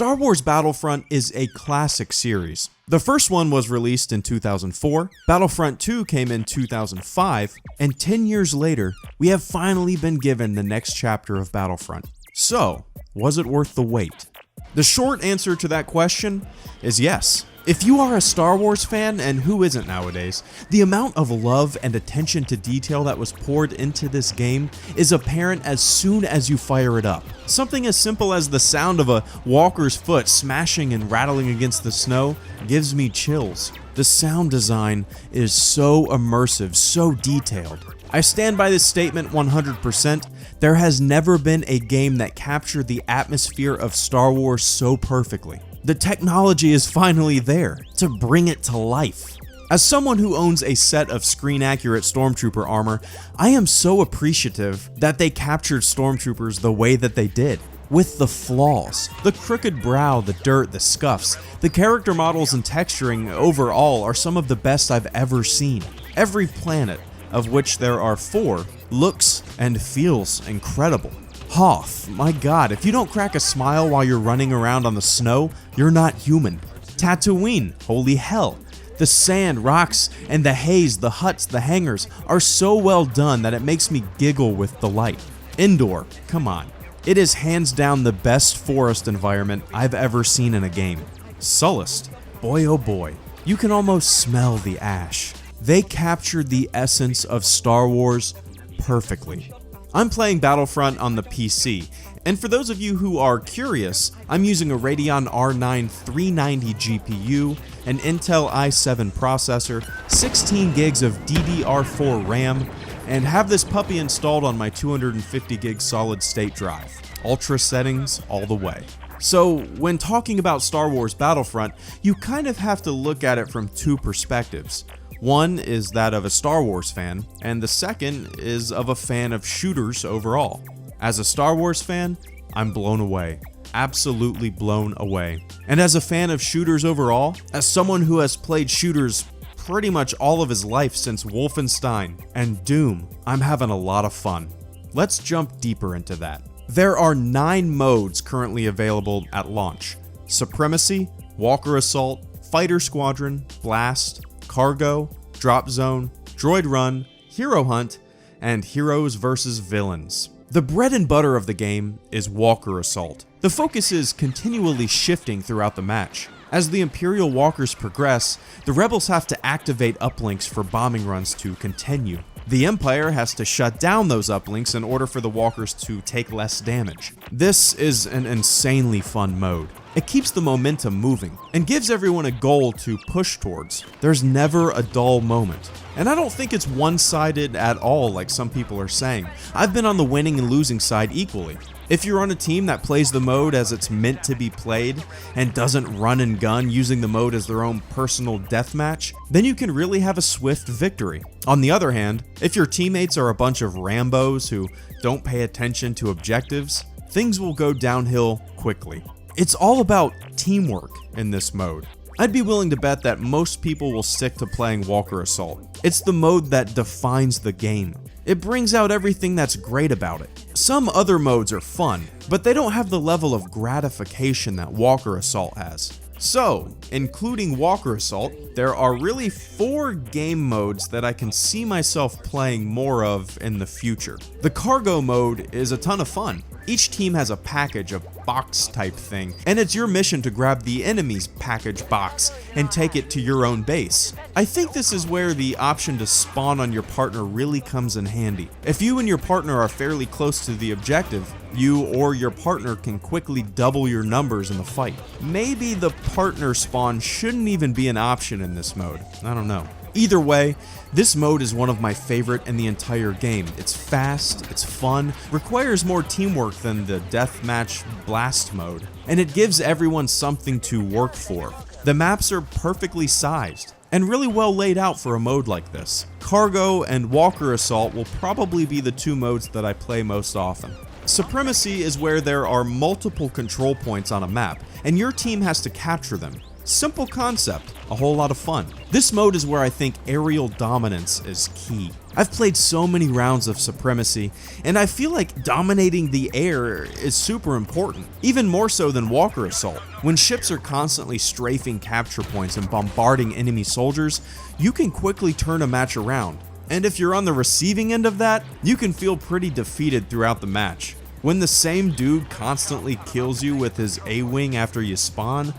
Star Wars Battlefront is a classic series. The first one was released in 2004, Battlefront 2 came in 2005, and 10 years later, we have finally been given the next chapter of Battlefront. So, was it worth the wait? The short answer to that question is yes. If you are a Star Wars fan, and who isn't nowadays, the amount of love and attention to detail that was poured into this game is apparent as soon as you fire it up. Something as simple as the sound of a walker's foot smashing and rattling against the snow gives me chills. The sound design is so immersive, so detailed. I stand by this statement 100%. There has never been a game that captured the atmosphere of Star Wars so perfectly. The technology is finally there to bring it to life. As someone who owns a set of screen-accurate Stormtrooper armor, I am so appreciative that they captured Stormtroopers the way that they did. With the flaws, the crooked brow, the dirt, the scuffs, the character models and texturing overall are some of the best I've ever seen. Every planet, of which there are 4, looks and feels incredible. Hoth, my god, if you don't crack a smile while you're running around on the snow, you're not human. Tatooine, holy hell. The sand, rocks, and the haze, the huts, the hangars are so well done that it makes me giggle with delight. Endor, come on. It is hands down the best forest environment I've ever seen in a game. Sullust, boy oh boy, you can almost smell the ash. They captured the essence of Star Wars perfectly. I'm playing Battlefront on the PC, and for those of you who are curious, I'm using a Radeon R9 390 GPU, an Intel i7 processor, 16 gigs of DDR4 RAM, and have this puppy installed on my 250 gig solid state drive. Ultra settings all the way. So when talking about Star Wars Battlefront, you kind of have to look at it from 2 perspectives. One is that of a Star Wars fan, and the second is of a fan of shooters overall. As a Star Wars fan, I'm blown away. Absolutely blown away. And as a fan of shooters overall, as someone who has played shooters pretty much all of his life since Wolfenstein and Doom, I'm having a lot of fun. Let's jump deeper into that. There are 9 modes currently available at launch: Supremacy, Walker Assault, Fighter Squadron, Blast, Cargo, Drop Zone, Droid Run, Hero Hunt, and Heroes vs. Villains. The bread and butter of the game is Walker Assault. The focus is continually shifting throughout the match. As the Imperial Walkers progress, the Rebels have to activate uplinks for bombing runs to continue. The Empire has to shut down those uplinks in order for the Walkers to take less damage. This is an insanely fun mode. It keeps the momentum moving and gives everyone a goal to push towards. There's never a dull moment. And I don't think it's one-sided at all like some people are saying. I've been on the winning and losing side equally. If you're on a team that plays the mode as it's meant to be played and doesn't run and gun using the mode as their own personal deathmatch, then you can really have a swift victory. On the other hand, if your teammates are a bunch of Rambos who don't pay attention to objectives, things will go downhill quickly. It's all about teamwork in this mode. I'd be willing to bet that most people will stick to playing Walker Assault. It's the mode that defines the game. It brings out everything that's great about it. Some other modes are fun, but they don't have the level of gratification that Walker Assault has. So, including Walker Assault, there are really 4 game modes that I can see myself playing more of in the future. The Cargo mode is a ton of fun. Each team has a package, a box type thing, and it's your mission to grab the enemy's package box and take it to your own base. I think this is where the option to spawn on your partner really comes in handy. If you and your partner are fairly close to the objective, you or your partner can quickly double your numbers in the fight. Maybe the partner spawn shouldn't even be an option in this mode. I don't know. Either way, this mode is one of my favorite in the entire game. It's fast, it's fun, requires more teamwork than the deathmatch blast mode, and it gives everyone something to work for. The maps are perfectly sized and really well laid out for a mode like this. Cargo and Walker Assault will probably be the 2 modes that I play most often. Supremacy is where there are multiple control points on a map, and your team has to capture them. Simple concept, a whole lot of fun. This mode is where I think aerial dominance is key. I've played so many rounds of Supremacy, and I feel like dominating the air is super important, even more so than Walker Assault. When ships are constantly strafing capture points and bombarding enemy soldiers, you can quickly turn a match around. And if you're on the receiving end of that, you can feel pretty defeated throughout the match. When the same dude constantly kills you with his A-wing after you spawn,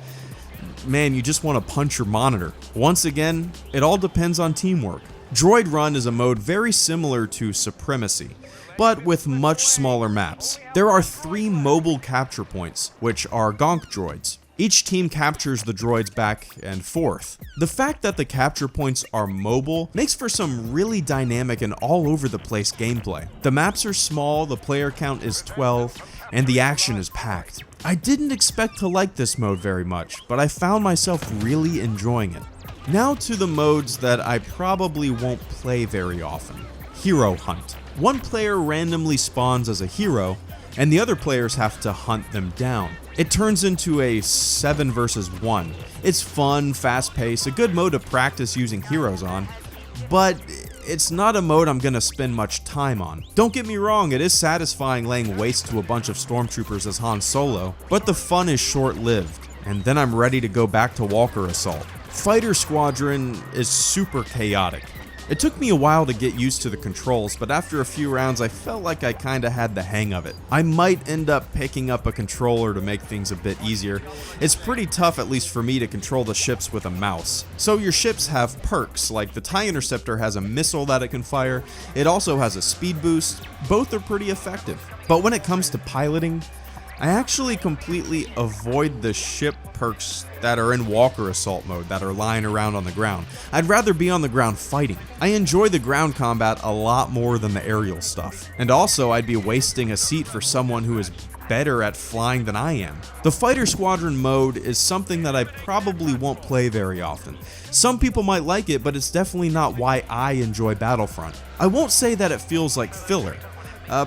man, you just want to punch your monitor. Once again, it all depends on teamwork. Droid Run is a mode very similar to Supremacy, but with much smaller maps. There are 3 mobile capture points, which are gonk droids. Each team captures the droids back and forth. The fact that the capture points are mobile makes for some really dynamic and all over the place gameplay. The maps are small, the player count is 12, and the action is packed. I didn't expect to like this mode very much, but I found myself really enjoying it. Now to the modes that I probably won't play very often. Hero Hunt. One player randomly spawns as a hero, and the other players have to hunt them down. It turns into a 7 versus 1. It's fun, fast-paced, a good mode to practice using heroes on, but it's not a mode I'm gonna spend much time on. Don't get me wrong, it is satisfying laying waste to a bunch of stormtroopers as Han Solo, but the fun is short-lived, and then I'm ready to go back to Walker Assault. Fighter Squadron is super chaotic. It took me a while to get used to the controls, but after a few rounds I felt like I kinda had the hang of it. I might end up picking up a controller to make things a bit easier. It's pretty tough, at least for me, to control the ships with a mouse. So your ships have perks, like the TIE Interceptor has a missile that it can fire, it also has a speed boost. Both are pretty effective. But when it comes to piloting, I actually completely avoid the ship perks that are in Walker Assault mode that are lying around on the ground. I'd rather be on the ground fighting. I enjoy the ground combat a lot more than the aerial stuff. And also, I'd be wasting a seat for someone who is better at flying than I am. The Fighter Squadron mode is something that I probably won't play very often. Some people might like it, but it's definitely not why I enjoy Battlefront. I won't say that it feels like filler,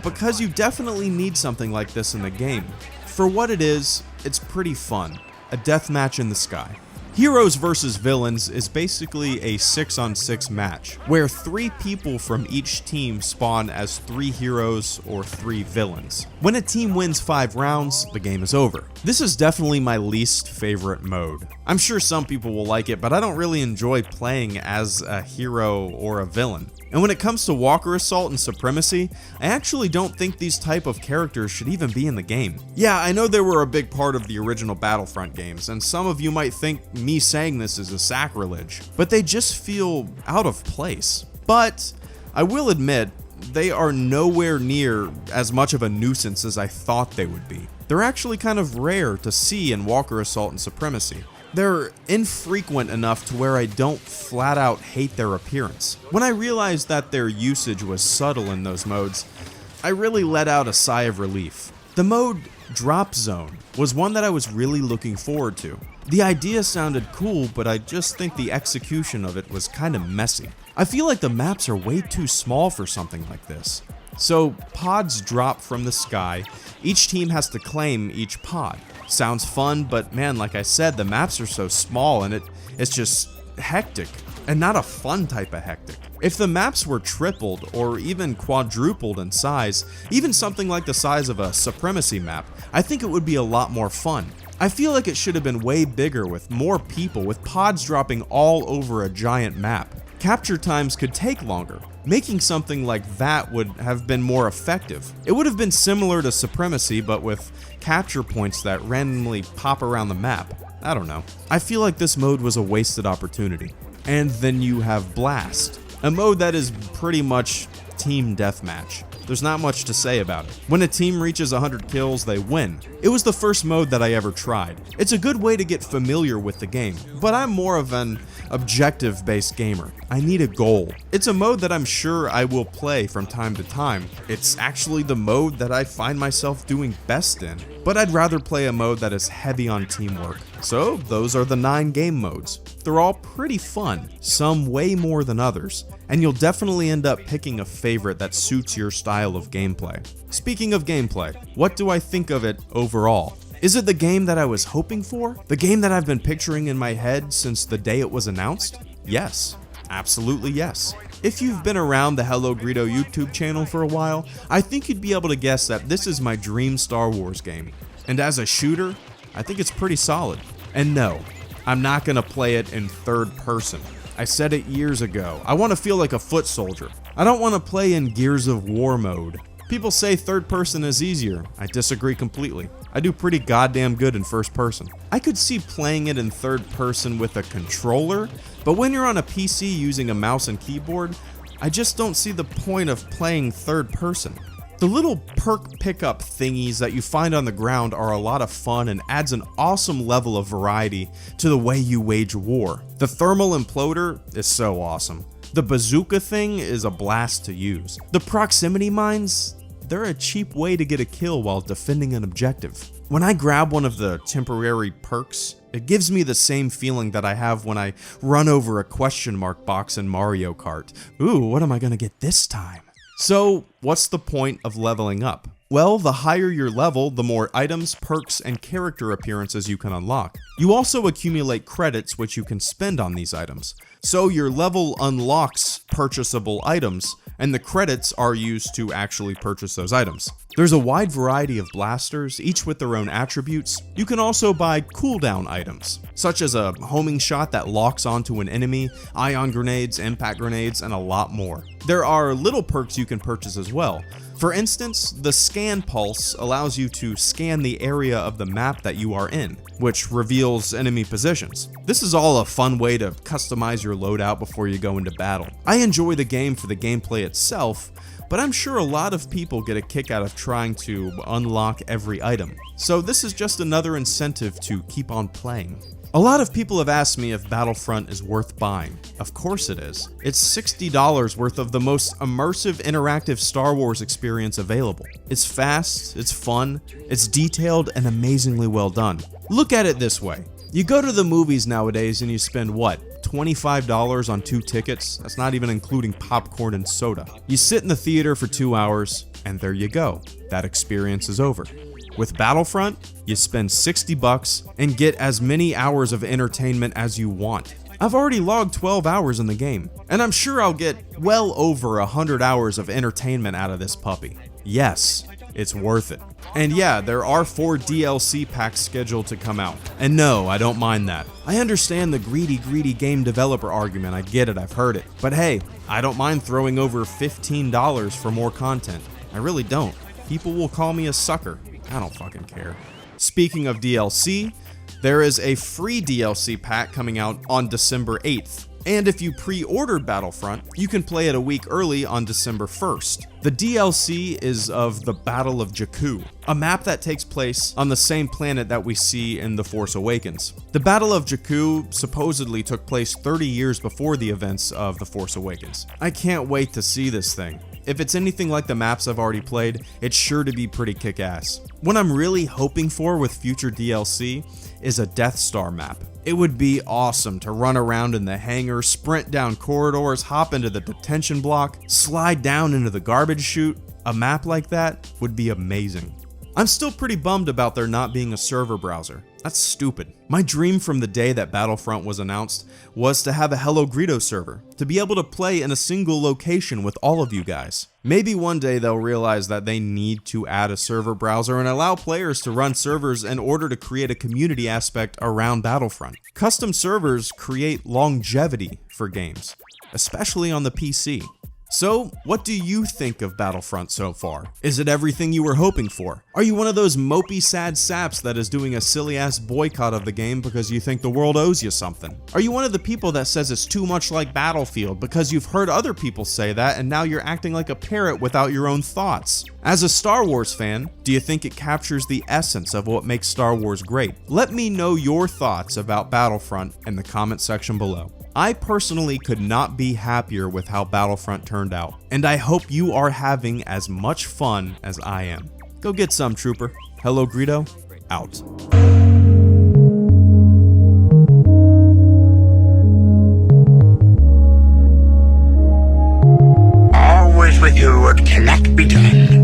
because you definitely need something like this in the game. For what it is, it's pretty fun. A deathmatch in the sky. Heroes vs. Villains is basically a 6-on-6 match, where 3 people from each team spawn as 3 heroes or 3 villains. When a team wins 5 rounds, the game is over. This is definitely my least favorite mode. I'm sure some people will like it, but I don't really enjoy playing as a hero or a villain. And when it comes to Walker Assault and Supremacy, I actually don't think these type of characters should even be in the game. Yeah, I know they were a big part of the original Battlefront games, and some of you might think me saying this is a sacrilege, but they just feel out of place. But I will admit, they are nowhere near as much of a nuisance as I thought they would be. They're actually kind of rare to see in Walker Assault and Supremacy. They're infrequent enough to where I don't flat out hate their appearance. When I realized that their usage was subtle in those modes, I really let out a sigh of relief. The mode Drop Zone was one that I was really looking forward to. The idea sounded cool, but I just think the execution of it was kind of messy. I feel like the maps are way too small for something like this. So pods drop from the sky, each team has to claim each pod. Sounds fun, but man, like I said, the maps are so small and it's just hectic, and not a fun type of hectic. If the maps were tripled or even quadrupled in size, even something like the size of a Supremacy map, I think it would be a lot more fun. I feel like it should have been way bigger with more people, with pods dropping all over a giant map. Capture times could take longer. Making something like that would have been more effective. It would have been similar to Supremacy, but with capture points that randomly pop around the map. I don't know. I feel like this mode was a wasted opportunity. And then you have Blast, a mode that is pretty much team deathmatch. There's not much to say about it. When a team reaches 100 kills, they win. It was the first mode that I ever tried. It's a good way to get familiar with the game, but I'm more of an objective-based gamer. I need a goal. It's a mode that I'm sure I will play from time to time. It's actually the mode that I find myself doing best in, but I'd rather play a mode that is heavy on teamwork. So those are the 9 game modes. They're all pretty fun, some way more than others, and you'll definitely end up picking a favorite that suits your style of gameplay. Speaking of gameplay, what do I think of it overall? Is it the game that I was hoping for? The game that I've been picturing in my head since the day it was announced? Yes, absolutely yes. If you've been around the HelloGreedo YouTube channel for a while, I think you'd be able to guess that this is my dream Star Wars game. And as a shooter, I think it's pretty solid. And no, I'm not gonna play it in third person. I said it years ago, I want to feel like a foot soldier. I don't want to play in Gears of War mode. People say third person is easier. I disagree completely. I do pretty goddamn good in first person. I could see playing it in third person with a controller, but when you're on a PC using a mouse and keyboard, I just don't see the point of playing third person. The little perk pickup thingies that you find on the ground are a lot of fun and adds an awesome level of variety to the way you wage war. The thermal imploder is so awesome. The bazooka thing is a blast to use. The proximity mines, they're a cheap way to get a kill while defending an objective. When I grab one of the temporary perks, it gives me the same feeling that I have when I run over a question mark box in Mario Kart. Ooh, what am I gonna get this time? So, what's the point of leveling up? Well, the higher your level, the more items, perks, and character appearances you can unlock. You also accumulate credits which you can spend on these items. So your level unlocks purchasable items, and the credits are used to actually purchase those items. There's a wide variety of blasters, each with their own attributes. You can also buy cooldown items, such as a homing shot that locks onto an enemy, ion grenades, impact grenades, and a lot more. There are little perks you can purchase as well. For instance, the scan pulse allows you to scan the area of the map that you are in, which reveals enemy positions. This is all a fun way to customize your loadout before you go into battle. I enjoy the game for the gameplay itself, but I'm sure a lot of people get a kick out of trying to unlock every item. So this is just another incentive to keep on playing. A lot of people have asked me if Battlefront is worth buying. Of course it is. It's $60 worth of the most immersive interactive Star Wars experience available. It's fast, it's fun, it's detailed and amazingly well done. Look at it this way. You go to the movies nowadays and you spend what? $25 on 2 tickets? That's not even including popcorn and soda. You sit in the theater for 2 hours and there you go. That experience is over. With Battlefront, you spend $60 and get as many hours of entertainment as you want. I've already logged 12 hours in the game, and I'm sure I'll get well over 100 hours of entertainment out of this puppy. Yes, it's worth it. And yeah, there are 4 DLC packs scheduled to come out. And no, I don't mind that. I understand the greedy game developer argument, I get it, I've heard it. But hey, I don't mind throwing over $15 for more content. I really don't. People will call me a sucker. I don't fucking care. Speaking of DLC, there is a free DLC pack coming out on December 8th. And if you pre-ordered Battlefront, you can play it a week early on December 1st. The DLC is of the Battle of Jakku, a map that takes place on the same planet that we see in The Force Awakens. The Battle of Jakku supposedly took place 30 years before the events of The Force Awakens. I can't wait to see this thing. If it's anything like the maps I've already played, it's sure to be pretty kick-ass. What I'm really hoping for with future DLC is a Death Star map. It would be awesome to run around in the hangar, sprint down corridors, hop into the detention block, slide down into the garbage chute. A map like that would be amazing. I'm still pretty bummed about there not being a server browser. That's stupid. My dream from the day that Battlefront was announced was to have a HelloGreedo server, to be able to play in a single location with all of you guys. Maybe one day they'll realize that they need to add a server browser and allow players to run servers in order to create a community aspect around Battlefront. Custom servers create longevity for games, especially on the PC. So, what do you think of Battlefront so far? Is it everything you were hoping for? Are you one of those mopey sad saps that is doing a silly ass boycott of the game because you think the world owes you something? Are you one of the people that says it's too much like Battlefield because you've heard other people say that and now you're acting like a parrot without your own thoughts? As a Star Wars fan, do you think it captures the essence of what makes Star Wars great? Let me know your thoughts about Battlefront in the comment section below. I personally could not be happier with how Battlefront turned out, and I hope you are having as much fun as I am. Go get some, trooper. HelloGreedo, out. Always with you, it cannot be done.